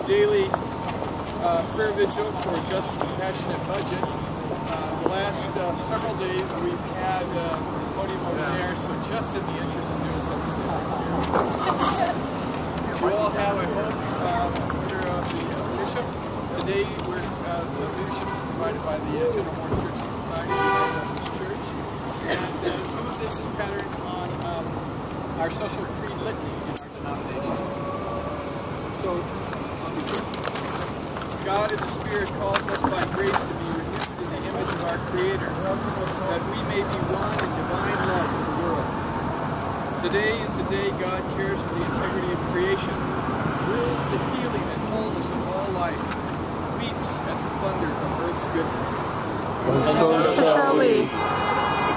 daily prayer vigil for a just and compassionate budget. The last several days we've had the podium over there, so just in the interest of doing something here. You all have, I hope, order of the leadership. Today the leadership is provided by the General Church Society of the Methodist Church. And some of this is patterned on our social creed litany in our denomination. So, God in the Spirit calls us by grace to be renewed in the image of our Creator, that we may be one in divine love for the world. Today is the day God cares for the integrity of creation, wills the healing and wholeness of all life, weeps at the thunder of earth's goodness. And so shall we.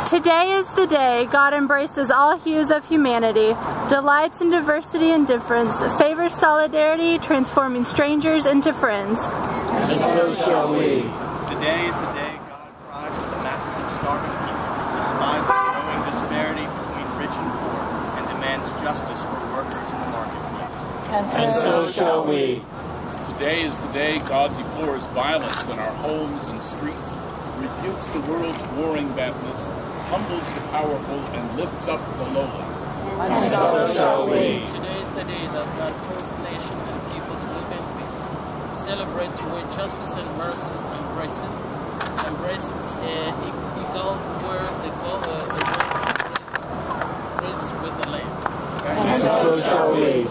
Today is the day God embraces all hues of humanity, delights in diversity and difference, favors solidarity, transforming strangers into friends. And so shall we. Today is the day God cries for the masses of starving people, despises showing disparity between rich and poor, and demands justice for workers in the marketplace. And so shall we. Today is the day God deplores violence in our homes and streets, rebukes the world's warring madness, humbles the powerful, and lifts up the lowly. And so shall we. Today is the day that God calls nation and people to live in peace, celebrates where justice and mercy embrace equal where the world praises with the land. And so shall we.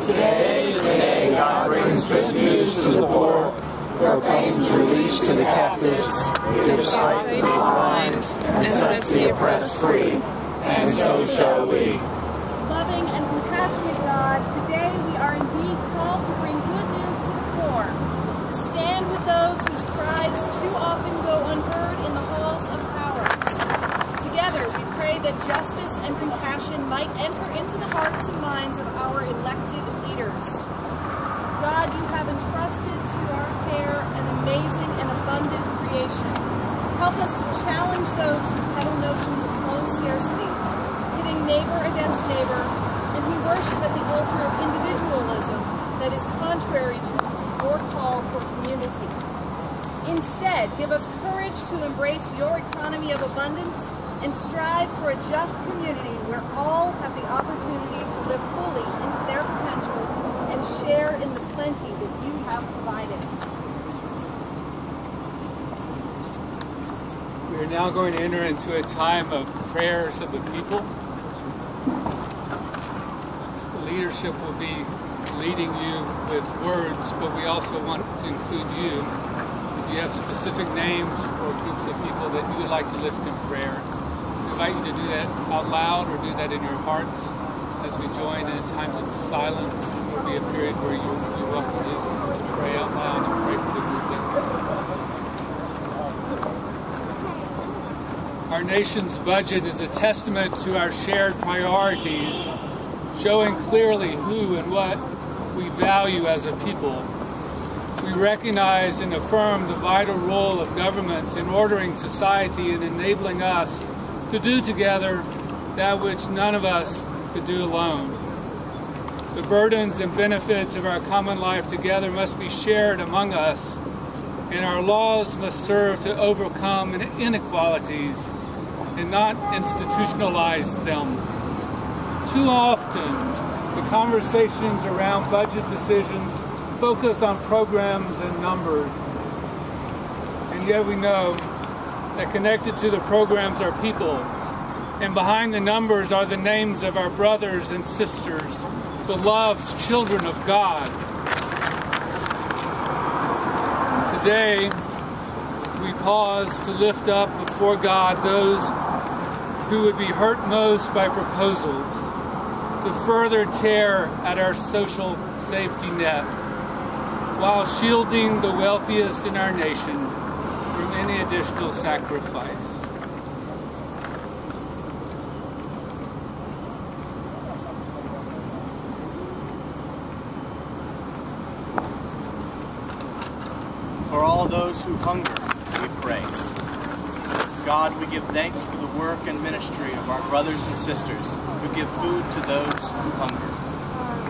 Today is the day God brings good news to the poor, proclaims release to the captives, gives sight to the blind, and sets the oppressed free. And so shall we. Loving and compassionate God, today we are indeed called to bring good news to the poor, to stand with those whose cries too often go unheard in the halls of power. Together we pray that justice and compassion might enter into the hearts and minds of our elected leaders. God, you have entrusted to our care an amazing and abundant creation. Help us to challenge those who peddle notions of false scarcity, pitting neighbor against neighbor, and who worship at the altar of individualism that is contrary to your call for community. Instead, give us courage to embrace your economy of abundance and strive for a just community where all have the opportunity to live fully into their potential and share in the plenty that you have provided. We are now going to enter into a time of prayers of the people. The leadership will be leading you with words, but we also want to include you. If you have specific names or groups of people that you would like to lift in prayer, we invite you to do that out loud or do that in your hearts as we join in times of silence. There will be a period where you're welcome to pray out loud and pray for the group that we Our nation's budget is a testament to our shared priorities, showing clearly who and what we value as a people. We recognize and affirm the vital role of governments in ordering society and enabling us to do together that which none of us could do alone. The burdens and benefits of our common life together must be shared among us, and our laws must serve to overcome inequalities and not institutionalize them. Too often, the conversations around budget decisions focus on programs and numbers, and yet we know that connected to the programs are people, and behind the numbers are the names of our brothers and sisters, beloved children of God. Today, we pause to lift up before God those who would be hurt most by proposals to further tear at our social safety net, while shielding the wealthiest in our nation from any additional sacrifice. For all those who hunger, we pray. God, we give thanks for the work and ministry of our brothers and sisters who give food to those who hunger.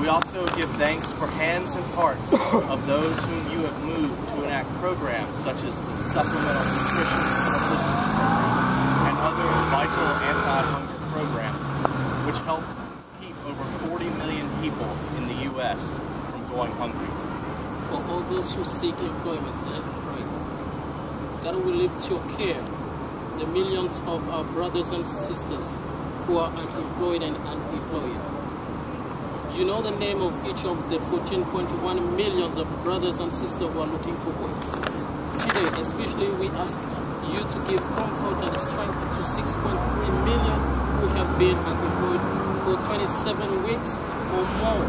We also give thanks for hands and hearts of those whom you have moved to enact programs such as the Supplemental Nutrition Assistance Program and other vital anti-hunger programs, which help keep over 40 million people in the U.S. from going hungry. For all those who seek employment, let us pray. God, we lift your care the millions of our brothers and sisters who are unemployed and unemployed. You know the name of each of the 14.1 millions of brothers and sisters who are looking for work. Today, especially, we ask you to give comfort and strength to 6.3 million who have been unemployed for 27 weeks or more,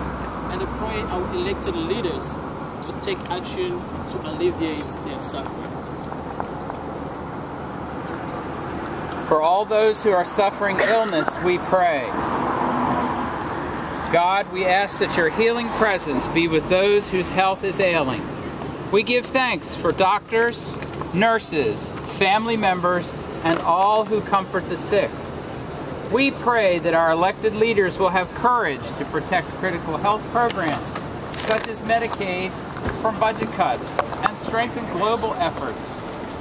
and I pray our elected leaders to take action to alleviate their suffering. For all those who are suffering illness, we pray. God, we ask that your healing presence be with those whose health is ailing. We give thanks for doctors, nurses, family members, and all who comfort the sick. We pray that our elected leaders will have courage to protect critical health programs, such as Medicaid, from budget cuts, and strengthen global efforts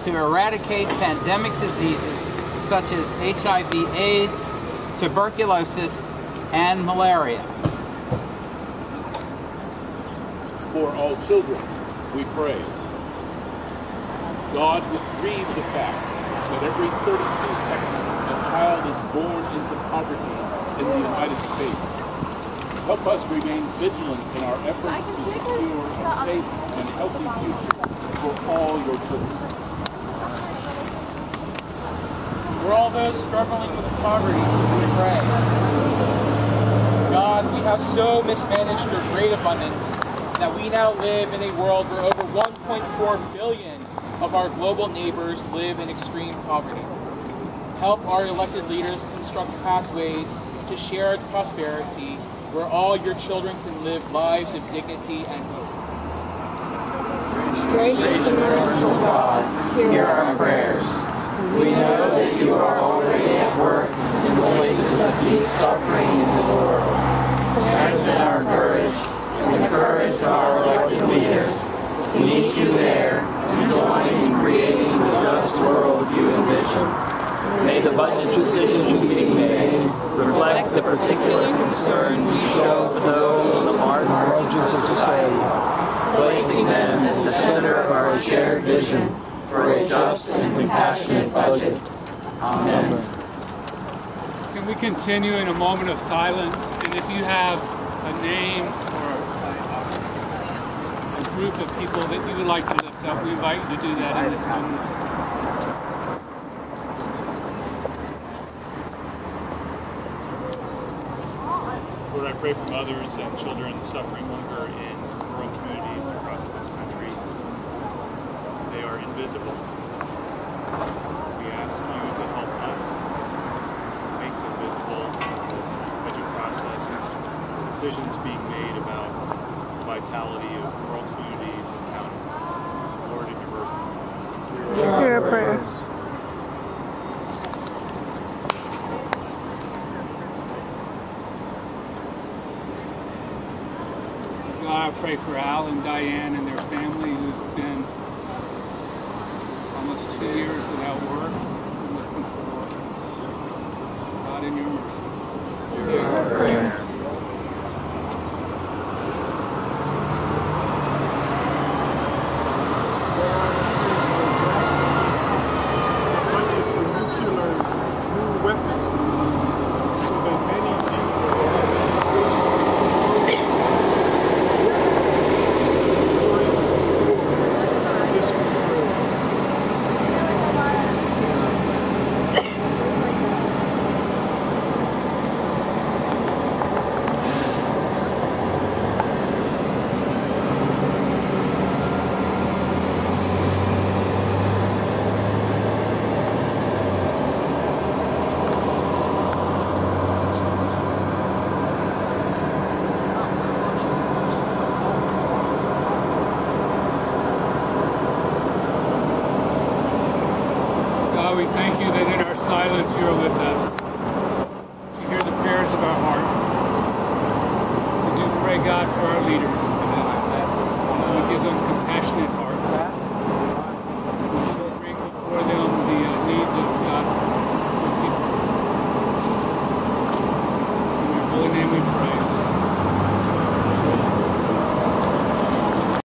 to eradicate pandemic diseases such as HIV/AIDS, tuberculosis, and malaria. For all children, we pray. God would grieve the fact that every 32 seconds a child is born into poverty in the United States. Help us remain vigilant in our efforts to secure a safe and healthy future for all your children. For all those struggling with poverty, we pray. God, we have so mismanaged your great abundance that we now live in a world where over 1.4 billion of our global neighbors live in extreme poverty. Help our elected leaders construct pathways to shared prosperity where all your children can live lives of dignity and hope. Gracious and merciful God, hear our prayers. We know that you are already at work in places of deep suffering in the world. Strengthen our courage and the courage of our elected leaders to meet you there and join in creating the just world you envision. May the budget decisions being made reflect the particular concern we show for those on the margins of society, placing them at the center of our shared vision for a just and compassionate budget. Amen. Can we continue in a moment of silence? And if you have a name or a group of people that you would like to lift up, we invite you to do that in this moment. Lord, I pray for mothers and children suffering hunger in rural communities across this country. They are invisible. We ask you to help us make them visible in this budget process and decisions being made about the vitality of rural communities and counties. Lord, in your mercy. Hear our prayer. God, I pray for Al and Diane and their family who've been almost 2 years without work and looking for work. God, in your mercy. Hear our prayer.